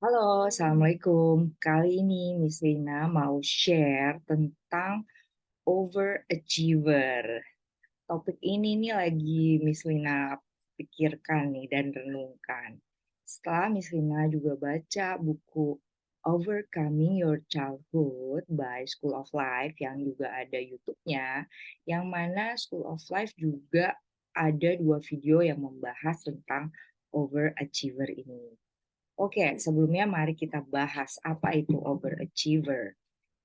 Halo, Assalamualaikum. Kali ini Miss Lina mau share tentang overachiever. Topik ini nih lagi Miss Lina pikirkan nih dan renungkan. Setelah Miss Lina juga baca buku Overcoming Your Childhood by School of Life yang juga ada YouTube-nya, yang mana School of Life juga ada dua video yang membahas tentang overachiever ini. Oke, sebelumnya mari kita bahas apa itu overachiever.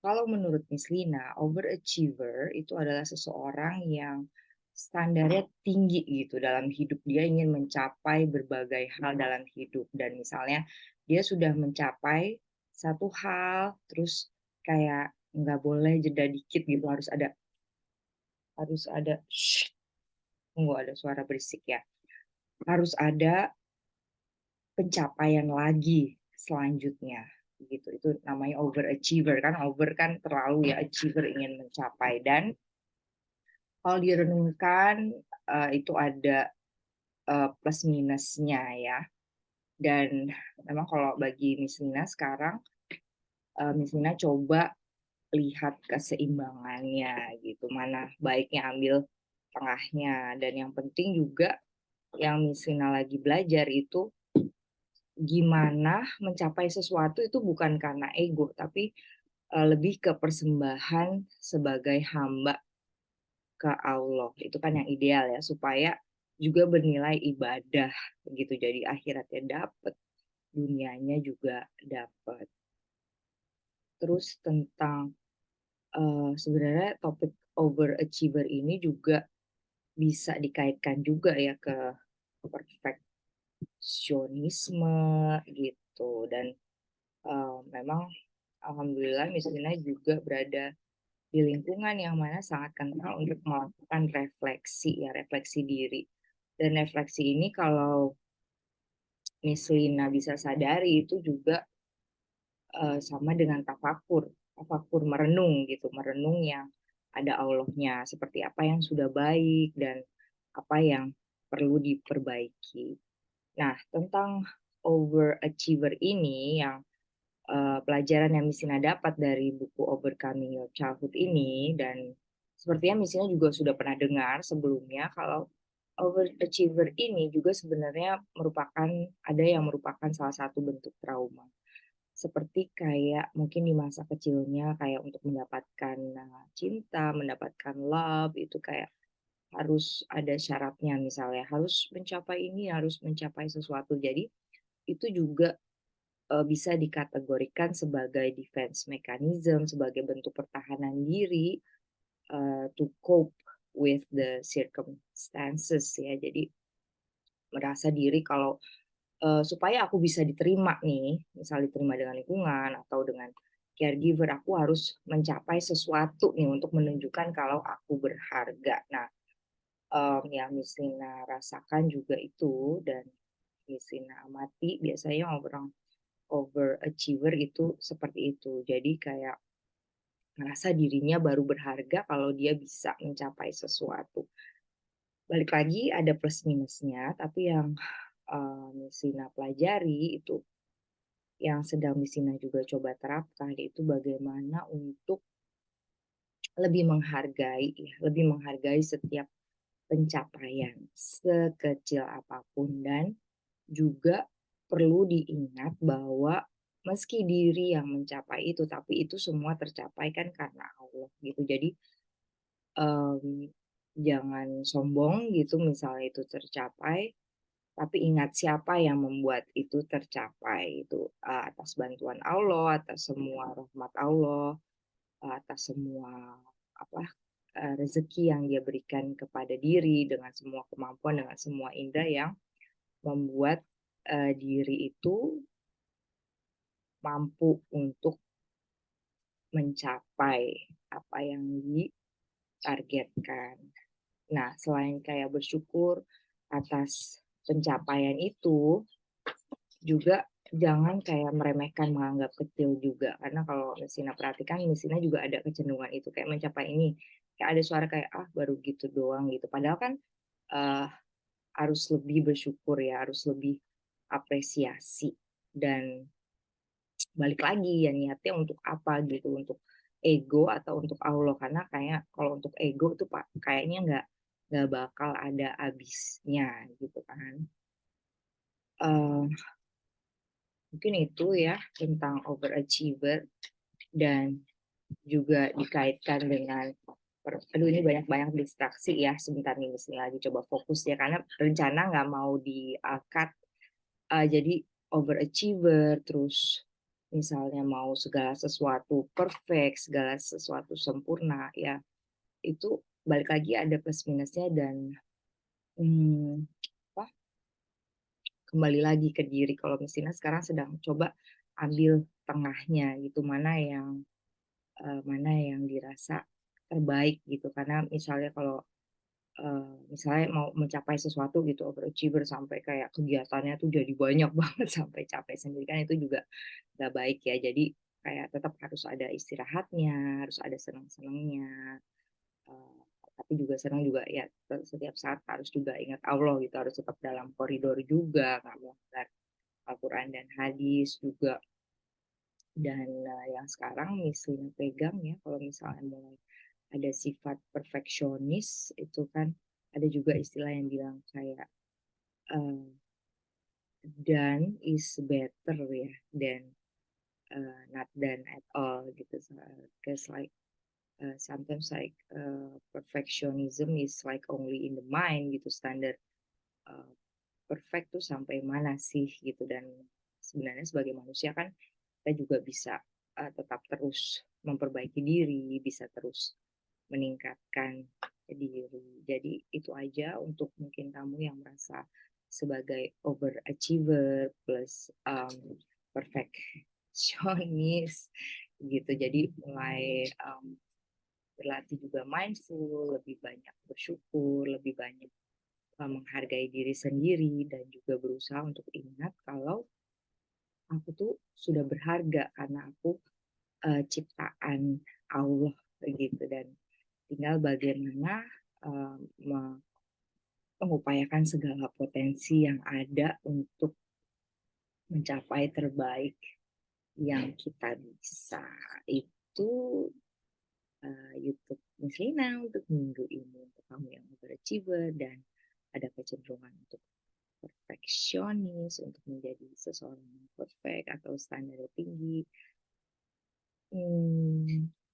Kalau menurut Miss Lina, overachiever itu adalah seseorang yang standarnya tinggi gitu dalam hidup. Dia ingin mencapai berbagai hal dalam hidup. Dan misalnya dia sudah mencapai satu hal, terus kayak nggak boleh jeda dikit gitu, harus ada, shh, tunggu ada suara berisik ya. Harus ada pencapaian lagi selanjutnya gitu. Itu namanya overachiever kan, over kan terlalu ya, achiever ingin mencapai. Dan kalau direnungkan itu ada plus minusnya ya. Dan memang kalau bagi Miss Lina sekarang, Miss Lina coba lihat keseimbangannya gitu, mana baiknya ambil tengahnya. Dan yang penting juga yang Miss Lina lagi belajar itu gimana mencapai sesuatu itu bukan karena ego, tapi lebih ke persembahan sebagai hamba ke Allah. Itu kan yang ideal ya, supaya juga bernilai ibadah gitu. Jadi akhiratnya dapat, dunianya juga dapat. Terus tentang sebenarnya topik overachiever ini juga bisa dikaitkan juga ya ke perfeksionisme gitu. Dan memang alhamdulillah Miss Lina juga berada di lingkungan yang mana sangat kental untuk melakukan refleksi ya, refleksi diri. Dan refleksi ini kalau Miss Lina bisa sadari itu juga sama dengan tafakur, tafakur merenung gitu, merenung yang ada Allahnya, seperti apa yang sudah baik dan apa yang perlu diperbaiki. Nah, tentang overachiever ini yang pelajaran yang Misina dapat dari buku Overcoming Your Childhood ini, dan sepertinya Misina juga sudah pernah dengar sebelumnya kalau overachiever ini juga sebenarnya ada yang merupakan salah satu bentuk trauma. Seperti kayak mungkin di masa kecilnya kayak untuk mendapatkan cinta, mendapatkan love itu kayak harus ada syaratnya, misalnya harus mencapai ini, harus mencapai sesuatu. Jadi itu juga bisa dikategorikan sebagai defense mechanism, sebagai bentuk pertahanan diri, to cope with the circumstances ya. Jadi merasa diri kalau, supaya aku bisa diterima nih, misal diterima dengan lingkungan atau dengan caregiver, aku harus mencapai sesuatu nih untuk menunjukkan kalau aku berharga. Nah, yang Miss Lina rasakan juga itu, dan Miss Lina amati biasanya orang overachiever itu seperti itu. Jadi kayak ngerasa dirinya baru berharga kalau dia bisa mencapai sesuatu. Balik lagi ada plus minusnya, tapi yang Miss Lina pelajari itu, yang sedang Miss Lina juga coba terapkan, itu bagaimana untuk lebih menghargai setiap pencapaian sekecil apapun. Dan juga perlu diingat bahwa meski diri yang mencapai itu, tapi itu semua tercapai kan karena Allah gitu. Jadi um, jangan sombong gitu misalnya itu tercapai, tapi ingat siapa yang membuat itu tercapai. Itu atas bantuan Allah, atas semua rahmat Allah, atas semua apa rezeki yang dia berikan kepada diri, dengan semua kemampuan, dengan semua indera yang membuat diri itu mampu untuk mencapai apa yang ditargetkan. Nah, selain kayak bersyukur atas pencapaian itu, juga jangan kayak meremehkan, menganggap kecil juga. Karena kalau Mesina perhatikan, Mesina juga ada kecenderungan itu, kayak mencapai ini, kayak ada suara kayak, ah baru gitu doang gitu. Padahal kan uh, harus lebih bersyukur ya, harus lebih apresiasi. Dan balik lagi ya niatnya untuk apa gitu, untuk ego atau untuk Allah. Karena kayak kalau untuk ego tuh Pak, kayaknya nggak bakal ada habisnya gitu kan. Eee, Mungkin itu ya tentang overachiever dan juga dikaitkan dengan aduh ini banyak-banyak distraksi ya, sebentar nih mesti lagi coba fokus ya, karena rencana nggak mau di-cut, jadi overachiever, terus misalnya mau segala sesuatu perfect, segala sesuatu sempurna, ya itu balik lagi ada plus minusnya dan, mmm, apa, kembali lagi ke diri. Kalau misalnya sekarang sedang coba ambil tengahnya gitu, mana yang dirasa terbaik gitu. Karena misalnya kalau, misalnya mau mencapai sesuatu gitu, overachiever sampai kayak kegiatannya tuh jadi banyak banget sampai capek sendiri, kan itu juga nggak baik ya. Jadi kayak tetap harus ada istirahatnya, harus ada senang-senangnya, eee, tapi juga senang juga ya setiap saat harus juga ingat Allah gitu, harus tetap dalam koridor juga, nggak melanggar Al-Quran dan hadis juga. Dan, yang sekarang Muslim pegang ya, kalau misalnya mulai ada sifat perfeksionis itu kan ada juga istilah yang bilang kayak, eee, done is better ya than, not done at all gitu. Cause like, sometimes like, perfectionism is like only in the mind gitu, standar, eee, perfect tuh sampai mana sih gitu. Dan sebenarnya sebagai manusia kan kita juga bisa, tetap terus memperbaiki diri, bisa terus meningkatkan diri. Jadi itu aja untuk mungkin kamu yang merasa sebagai overachiever plus, perfectionist gitu. Jadi mulai, berlatih juga mindful, lebih banyak bersyukur, lebih banyak, menghargai diri sendiri dan juga berusaha untuk ingat kalau aku tuh sudah berharga karena aku, ciptaan Allah begitu. Dan tinggal bagaimana, eee, me mengupayakan segala potensi yang ada untuk mencapai terbaik yang kita bisa. Itu, YouTube Mislina untuk minggu ini, untuk kamu yang overachiever dan ada kecenderungan untuk perfeksionis, untuk menjadi seseorang yang perfect atau standar tinggi.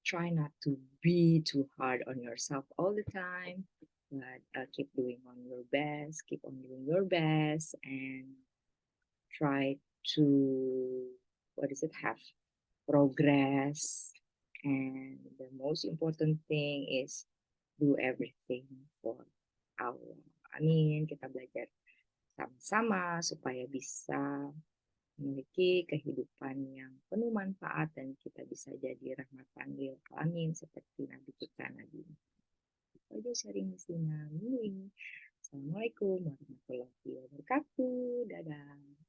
Try not to be too hard on yourself all the time, but keep doing on your best, keep on doing your best, and try to what is it have progress. And the most important thing is do everything for Allah. Amin. Kita belajar sama-sama supaya bisa memiliki kehidupan yang penuh manfaat dan kita bisa jadi rahmatan lil alamin seperti Nabi kita Nabi Muhammad. Itu aja sharing Muslimah minggu ini. Assalamualaikum warahmatullahi wabarakatuh. Dadah.